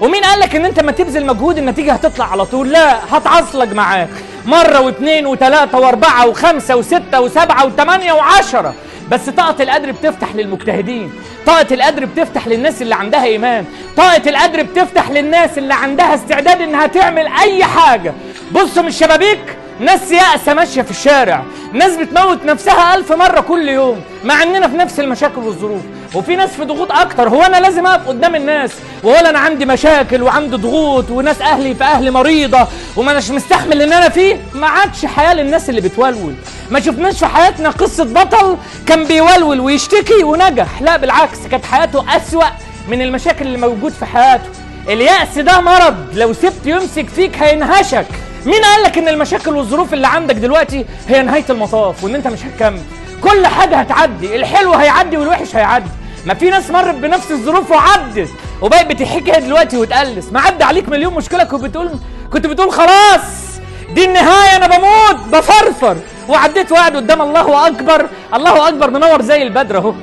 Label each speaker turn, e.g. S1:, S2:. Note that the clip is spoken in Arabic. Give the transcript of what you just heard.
S1: ومين قال لك ان انت ما تبذل مجهود النتيجه هتطلع على طول؟ لا، هتعصلك معاك مره واثنين وثلاثه واربعه وخمسه وسته وسبعه وثمانيه وعشره. بس طاقة القدر بتفتح للمجتهدين، طاقة القدر بتفتح للناس اللي عندها إيمان، طاقة القدر بتفتح للناس اللي عندها استعداد إنها تعمل أي حاجة. بصوا من الشبابيك ناس يائسة ماشية في الشارع، ناس بتموت نفسها 1000 مرة كل يوم، مع إننا في نفس المشاكل والظروف، وفي ناس في ضغوط أكتر. هو أنا لازم أقف قدام الناس وأقول أنا عندي مشاكل وعندي ضغوط وناس أهلي في أهلي مريضة وما أناش مستحمل اللي أنا فيه؟ ما عادش حياة للناس اللي بتولول. ما شفناش في حياتنا قصة بطل كان بيولول ويشتكي ونجح، لا بالعكس، كانت حياته أسوأ من المشاكل اللي موجود في حياته. اليأس ده مرض لو سبت يمسك فيك هينهشك. مين قالك ان المشاكل والظروف اللي عندك دلوقتي هي نهاية المطاف وان انت مش هتكمل؟ كل حاجة هتعدي، الحلو هيعدي والوحش هيعدي. ما في ناس مرت بنفس الظروف وعدت وبقت بتحكيها دلوقتي وتقلس. ما عدى عليك مليون مشكلة كنت بتقول خلاص دي النهاية، انا بموت بفرفر، وعديت وقاعد قدام الله اكبر، الله اكبر منور زي البدر اهو.